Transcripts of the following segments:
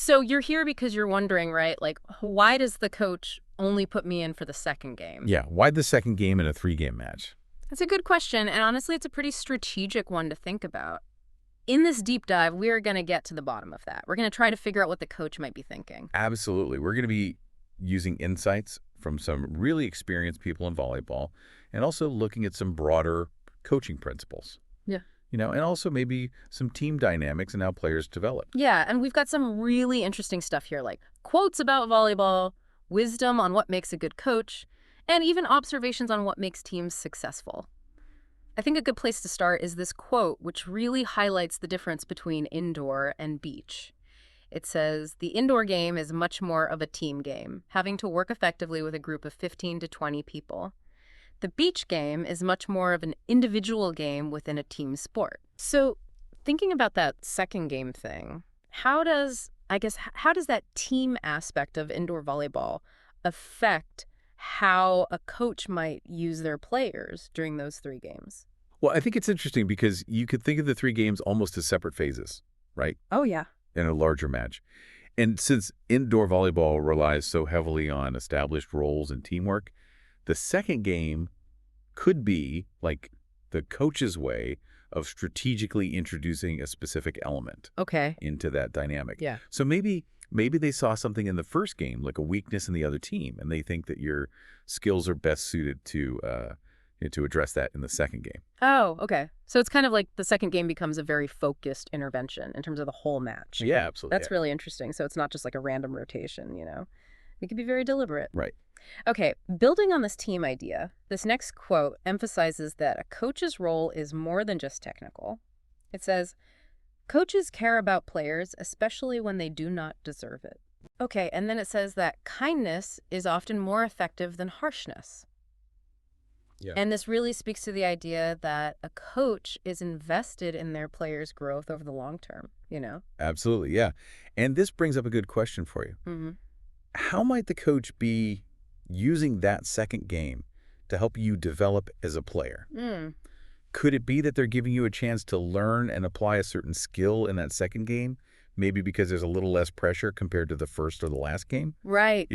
So you're here because you're wondering, right? Like, why does the coach only put me in for the second game? Yeah, why the second game in a 3-game match? That's a good question, and honestly, it's a pretty strategic one to think about. In this deep dive, we are going to get to the bottom of that. We're going to try to figure out what the coach might be thinking. Absolutely. We're going to be using insights from some really experienced people in volleyball and also looking at some broader coaching principles. Yeah. And also maybe some team dynamics and how players develop. Yeah, and we've got some really interesting stuff here, like quotes about volleyball, wisdom on what makes a good coach, and even observations on what makes teams successful. I think a good place to start is this quote, which really highlights the difference between indoor and beach. It says, "The indoor game is much more of a team game, having to work effectively with a group of 15 to 20 people. The beach game is much more of an individual game within a team sport." So thinking about that second game thing, how does that team aspect of indoor volleyball affect how a coach might use their players during those 3 games? Well, I think it's interesting because you could think of the 3 games almost as separate phases, right, Oh, yeah. in a larger match. And since indoor volleyball relies so heavily on established roles and teamwork, the second game could be like the coach's way of strategically introducing a specific element Okay. into that dynamic. Yeah. So maybe they saw something in the first game, like a weakness in the other team, and they think that your skills are best suited to address that in the second game. Oh, okay. So it's kind of like the second game becomes a very focused intervention in terms of the whole match. Yeah, absolutely. That's really interesting. So it's not just like a random rotation, It could be very deliberate. Right. Okay, building on this team idea, this next quote emphasizes that a coach's role is more than just technical. It says, "Coaches care about players, especially when they do not deserve it." Okay, and then it says that kindness is often more effective than harshness. Yeah. And this really speaks to the idea that a coach is invested in their players' growth over the long term. Absolutely, yeah. And this brings up a good question for you. Mm-hmm. How might the coach be using that second game to help you develop as a player? Could it be that they're giving you a chance to learn and apply a certain skill in that second game? Maybe because there's a little less pressure compared to the first or the last game? Right.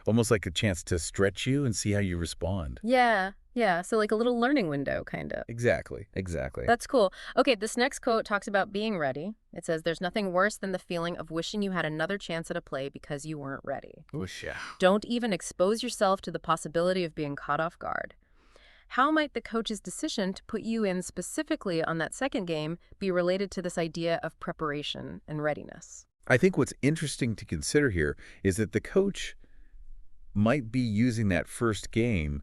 Almost like a chance to stretch you and see how you respond. Yeah. So like a little learning window, kind of. Exactly. That's cool. Okay, this next quote talks about being ready. It says, "There's nothing worse than the feeling of wishing you had another chance at a play because you weren't ready. Whoosh, yeah. Don't even expose yourself to the possibility of being caught off guard." How might the coach's decision to put you in specifically on that second game be related to this idea of preparation and readiness? I think what's interesting to consider here is that the coach might be using that first game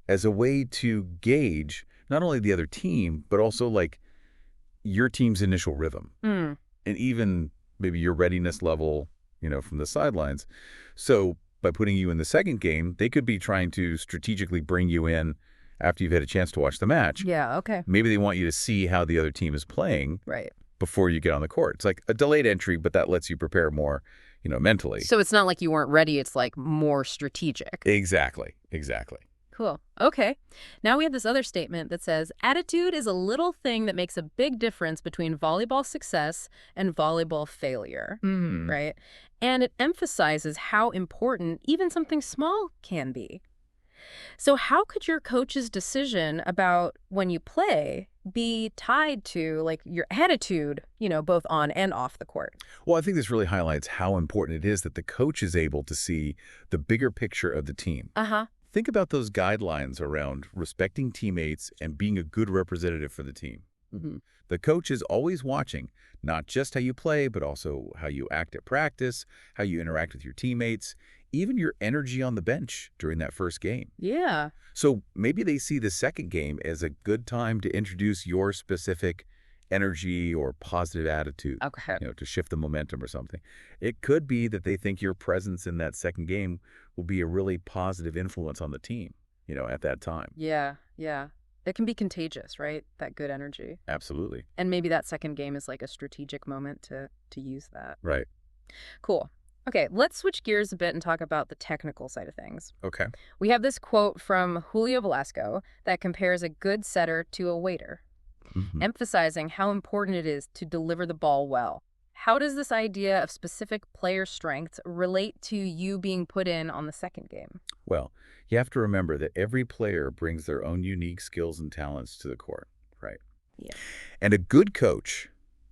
as a way to gauge not only the other team, but also like your team's initial rhythm and even maybe your readiness level, from the sidelines. So by putting you in the second game, they could be trying to strategically bring you in after you've had a chance to watch the match. Yeah, okay. Maybe they want you to see how the other team is playing Right. before you get on the court. It's like a delayed entry, but that lets you prepare more, mentally. So it's not like you weren't ready, it's like more strategic. Exactly. Cool. Okay. Now we have this other statement that says, "Attitude is a little thing that makes a big difference between volleyball success and volleyball failure." Right? And it emphasizes how important even something small can be. So how could your coach's decision about when you play be tied to like your attitude, both on and off the court? Well, I think this really highlights how important it is that the coach is able to see the bigger picture of the team. Uh-huh. Think about those guidelines around respecting teammates and being a good representative for the team. The coach is always watching not just how you play, but also how you act at practice, how you interact with your teammates, even your energy on the bench during that first game. Yeah. So maybe they see the second game as a good time to introduce your specific energy or positive attitude, Okay. to shift the momentum or something. It could be that they think your presence in that second game will be a really positive influence on the team, at that time. Yeah. It can be contagious, right? That good energy. Absolutely. And maybe that second game is like a strategic moment to use that. Right. Cool. Okay, let's switch gears a bit and talk about the technical side of things. Okay. We have this quote from Julio Velasco that compares a good setter to a waiter, emphasizing how important it is to deliver the ball well, how does this idea of specific player strengths relate to you being put in on the second game? Well, you have to remember that every player brings their own unique skills and talents to the court, right? Yeah. And a good coach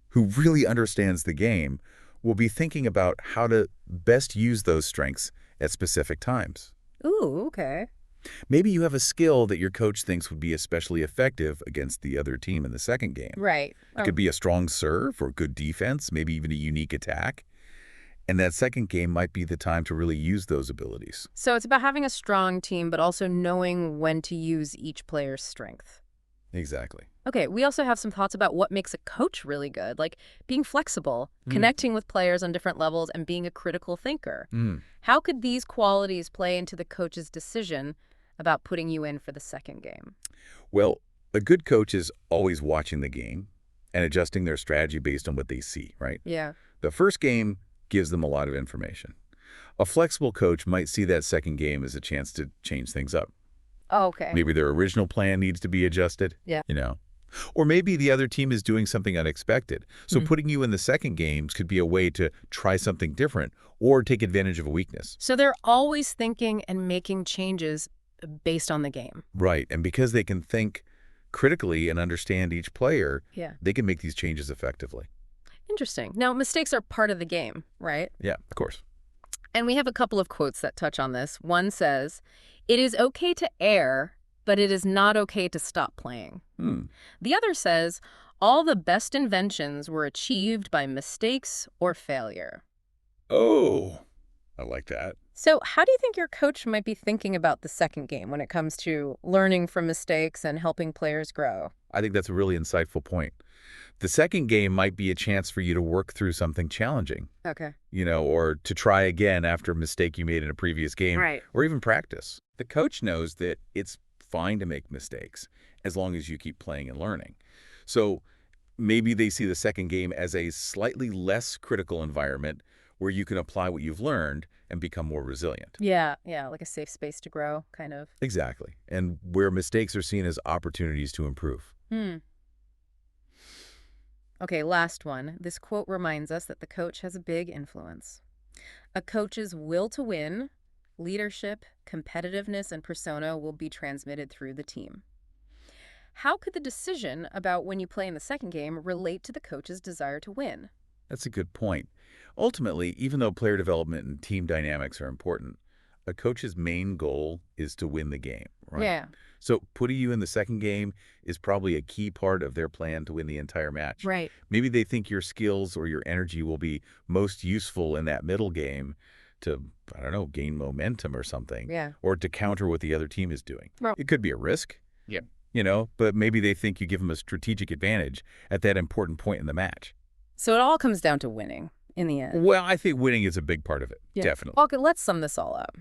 who really understands the game will be thinking about how to best use those strengths at specific times. Ooh, okay. Maybe you have a skill that your coach thinks would be especially effective against the other team in the second game. Right. It could be a strong serve or good defense, maybe even a unique attack. And that second game might be the time to really use those abilities. So it's about having a strong team, but also knowing when to use each player's strength. Exactly. Okay, we also have some thoughts about what makes a coach really good, like being flexible, connecting with players on different levels, and being a critical thinker. How could these qualities play into the coach's decision about putting you in for the second game? Well, a good coach is always watching the game and adjusting their strategy based on what they see, right? Yeah. The first game gives them a lot of information. A flexible coach might see that second game as a chance to change things up. Oh, okay. Maybe their original plan needs to be adjusted, Yeah. Or maybe the other team is doing something unexpected. So putting you in the second games could be a way to try something different or take advantage of a weakness. So they're always thinking and making changes based on the game. Right, and because they can think critically and understand each player, Yeah. they can make these changes effectively. Interesting. Now, mistakes are part of the game, right? Yeah, of course. And we have a couple of quotes that touch on this. One says, "It is okay to err, but it is not okay to stop playing." The other says, "All the best inventions were achieved by mistakes or failure." Oh, I like that. So how do you think your coach might be thinking about the second game when it comes to learning from mistakes and helping players grow? I think that's a really insightful point. The second game might be a chance for you to work through something challenging, Okay. or to try again after a mistake you made in a previous game, Right. or even practice. The coach knows that it's fine to make mistakes as long as you keep playing and learning. So maybe they see the second game as a slightly less critical environment where you can apply what you've learned and become more resilient. Yeah, like a safe space to grow, kind of. Exactly. And where mistakes are seen as opportunities to improve. Okay, last one. This quote reminds us that the coach has a big influence. A coach's will to win, leadership, competitiveness, and persona will be transmitted through the team. How could the decision about when you play in the second game relate to the coach's desire to win? That's a good point. Ultimately, even though player development and team dynamics are important, a coach's main goal is to win the game, right? Yeah. So putting you in the second game is probably a key part of their plan to win the entire match. Right. Maybe they think your skills or your energy will be most useful in that middle game to, I don't know, gain momentum or something. Yeah. Or to counter what the other team is doing. Well- It could be a risk. Yeah. But maybe they think you give them a strategic advantage at that important point in the match. So it all comes down to winning in the end. Well, I think winning is a big part of it. Yeah. Definitely. Okay, let's sum this all up.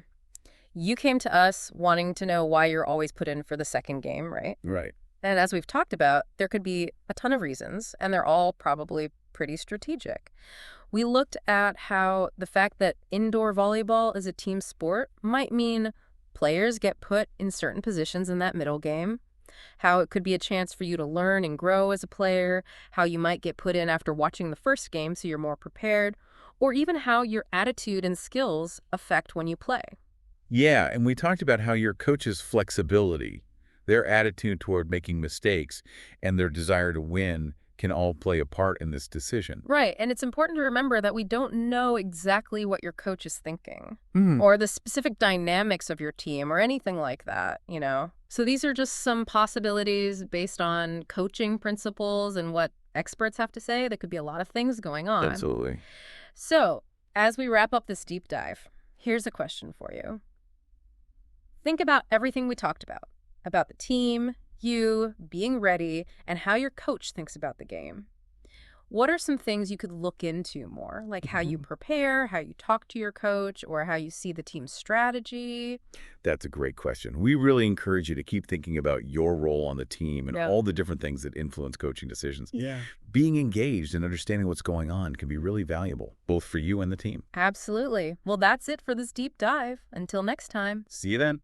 You came to us wanting to know why you're always put in for the second game, right? Right. And as we've talked about, there could be a ton of reasons, and they're all probably pretty strategic. We looked at how the fact that indoor volleyball is a team sport might mean players get put in certain positions in that middle game, how it could be a chance for you to learn and grow as a player, how you might get put in after watching the first game so you're more prepared, or even how your attitude and skills affect when you play. Yeah, and we talked about how your coach's flexibility, their attitude toward making mistakes, and their desire to win can all play a part in this decision. Right, and it's important to remember that we don't know exactly what your coach is thinking Hmm. or the specific dynamics of your team or anything like that, So these are just some possibilities based on coaching principles and what experts have to say. There could be a lot of things going on. Absolutely. So, as we wrap up this deep dive, here's a question for you. Think about everything we talked about the team, you, being ready, and how your coach thinks about the game. What are some things you could look into more, like how you prepare, how you talk to your coach, or how you see the team's strategy? That's a great question. We really encourage you to keep thinking about your role on the team and Yeah. all the different things that influence coaching decisions. Yeah. Being engaged and understanding what's going on can be really valuable, both for you and the team. Absolutely. Well, that's it for this deep dive. Until next time. See you then.